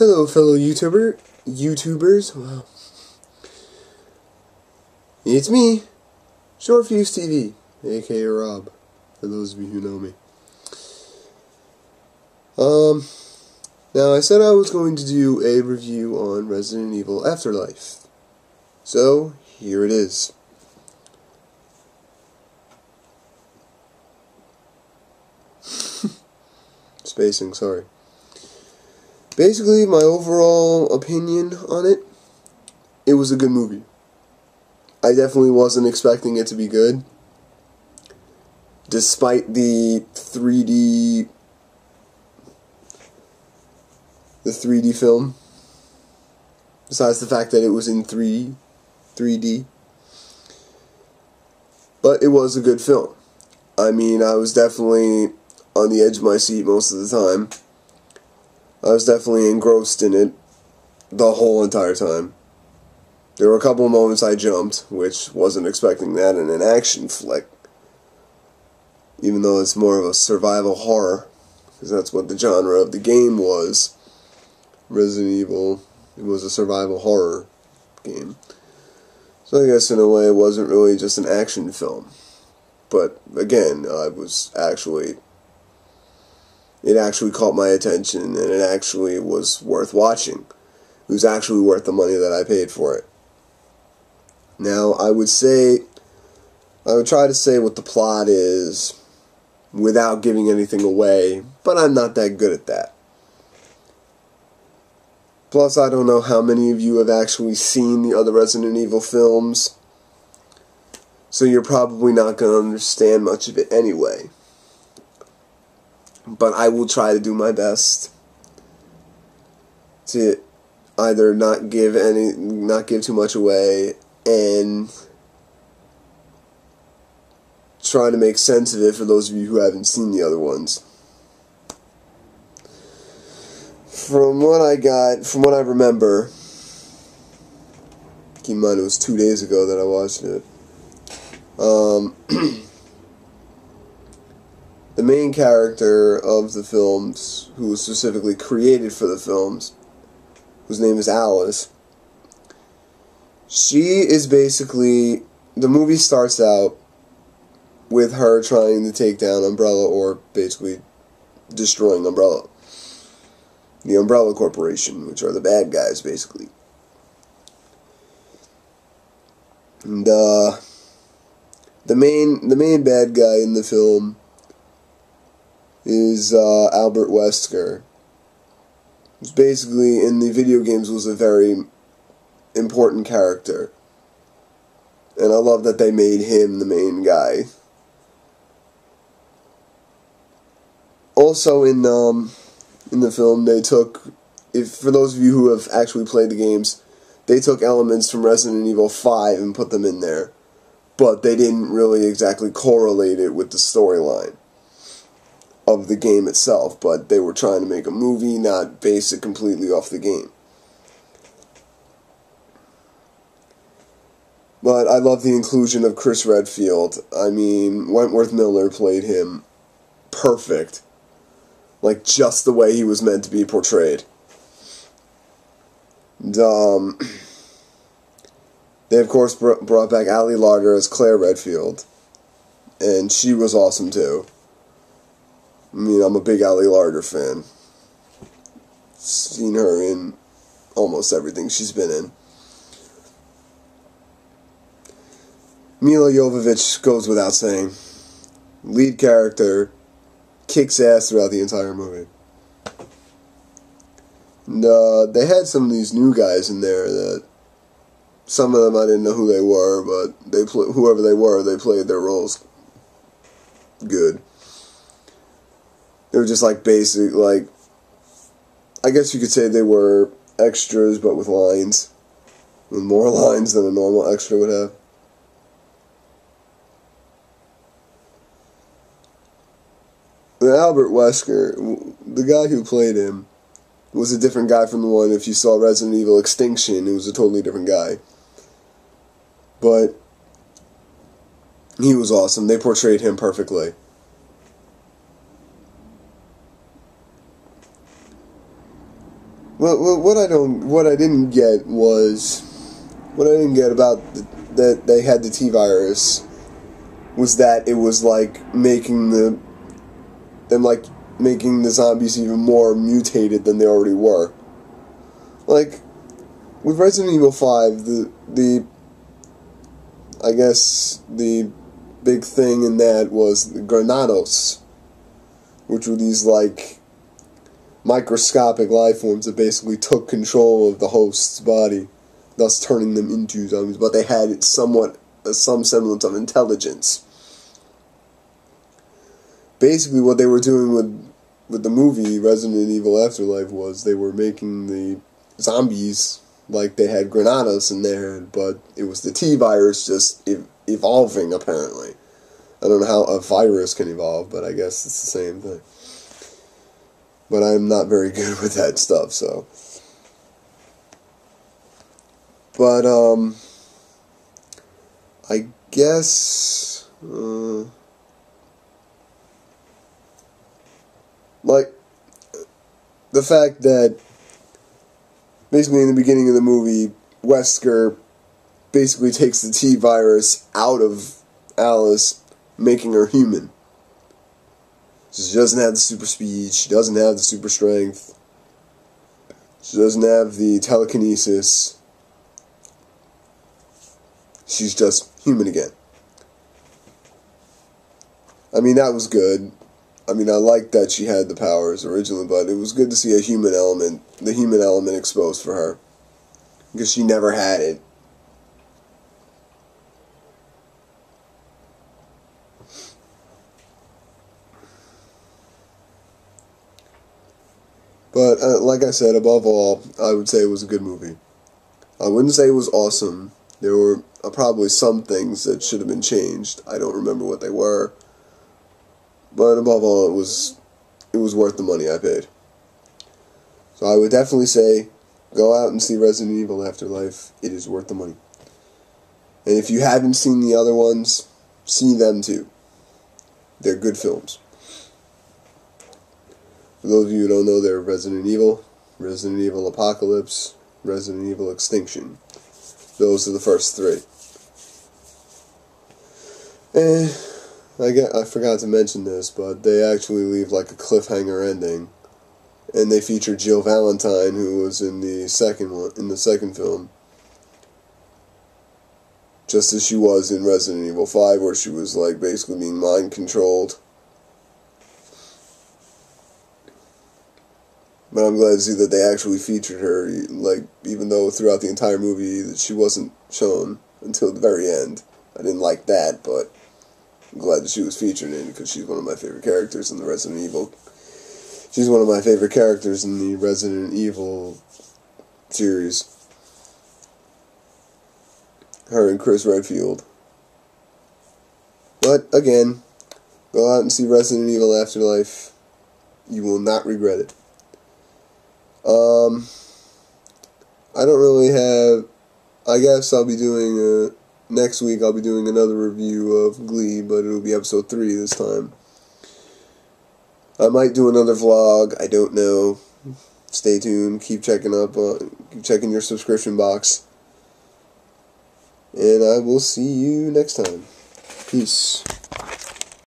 Hello, fellow YouTubers. Wow. It's me, Short Fuse TV, aka Rob, for those of you who know me. Now I said I was going to do a review on Resident Evil Afterlife. So, here it is. Spacing, sorry. Basically, my overall opinion on it, it was a good movie. I definitely wasn't expecting it to be good. Despite the 3D film. Besides the fact that it was in 3D. But it was a good film. I mean, I was definitely on the edge of my seat most of the time. I was definitely engrossed in it the whole entire time. There were a couple of moments I jumped, which wasn't expecting that in an action flick. Even though it's more of a survival horror, because that's what the genre of the game was. Resident Evil, it was a survival horror game. So I guess in a way it wasn't really just an action film. But again, it actually caught my attention, and it actually was worth watching. It was actually worth the money that I paid for it. Now, I would try to say what the plot is without giving anything away, but I'm not that good at that. Plus, I don't know how many of you have actually seen the other Resident Evil films, so you're probably not going to understand much of it anyway. But I will try to do my best to either not give too much away and try to make sense of it for those of you who haven't seen the other ones. From what I remember, keep in mind it was 2 days ago that I watched it. The main character of the films, who was specifically created for the films, whose name is Alice, she is basically, the movie starts out with her trying to take down Umbrella, or basically destroying Umbrella. The Umbrella Corporation, which are the bad guys, basically. And, the main bad guy in the film is Albert Wesker, who's basically in the video games was a very important character, and I love that they made him the main guy. Also in the film, they took, for those of you who have actually played the games, they took elements from Resident Evil 5 and put them in there, but they didn't really exactly correlate it with the storyline of the game itself, but they were trying to make a movie, not base it completely off the game. But I love the inclusion of Chris Redfield. I mean, Wentworth Miller played him perfect. Like, just the way he was meant to be portrayed. And, they, of course, brought back Ali Larter as Claire Redfield. And she was awesome, too. I mean, I'm a big Ali Larter fan. Seen her in almost everything she's been in. Mila Jovovich goes without saying. Lead character, kicks ass throughout the entire movie. And, they had some of these new guys in there that, some of them I didn't know who they were, but whoever they were, they played their roles good. They were just like basic, like, I guess you could say they were extras, but with lines. With more lines than a normal extra would have. And Albert Wesker, the guy who played him, was a different guy from the one, if you saw Resident Evil Extinction, it was a totally different guy. But he was awesome. They portrayed him perfectly. what I didn't get was, what I didn't get about that they had the T-virus was that it was like making the zombies even more mutated than they already were. Like, with Resident Evil 5, I guess the big thing in that was the Granados, which were these, like, microscopic life forms that basically took control of the host's body, thus turning them into zombies, but they had some semblance of intelligence. Basically, what they were doing with the movie Resident Evil Afterlife was they were making the zombies like they had Granados in there, but it was the T-virus just evolving, apparently. I don't know how a virus can evolve, but I guess it's the same thing. But I'm not very good with that stuff, so. But, I guess, like, the fact that basically in the beginning of the movie, Wesker basically takes the T-virus out of Alice, making her human. She doesn't have the super speed, she doesn't have the super strength, she doesn't have the telekinesis. She's just human again. I mean, that was good. I mean, I liked that she had the powers originally, but it was good to see the human element exposed for her. Because she never had it. But, like I said, above all, I would say it was a good movie. I wouldn't say it was awesome. There were probably some things that should have been changed. I don't remember what they were. But above all, it was worth the money I paid. So I would definitely say, go out and see Resident Evil Afterlife. It is worth the money. And if you haven't seen the other ones, see them too. They're good films. For those of you who don't know, they're Resident Evil Apocalypse, Resident Evil Extinction. Those are the first three. And I forgot to mention this, but they actually leave like a cliffhanger ending, and they feature Jill Valentine, who was in the second film, just as she was in Resident Evil 5, where she was like basically being mind controlled. But I'm glad to see that they actually featured her, like, even though throughout the entire movie that she wasn't shown until the very end. I didn't like that, but I'm glad that she was featured in it because she's one of my favorite characters in the Resident Evil. She's one of my favorite characters in the Resident Evil series. Her and Chris Redfield. But, again, go out and see Resident Evil Afterlife. You will not regret it. I don't really have, I guess I'll be doing, next week I'll be doing another review of Glee, but it'll be episode 3 this time. I might do another vlog, I don't know. Stay tuned, keep checking your subscription box. And I will see you next time. Peace.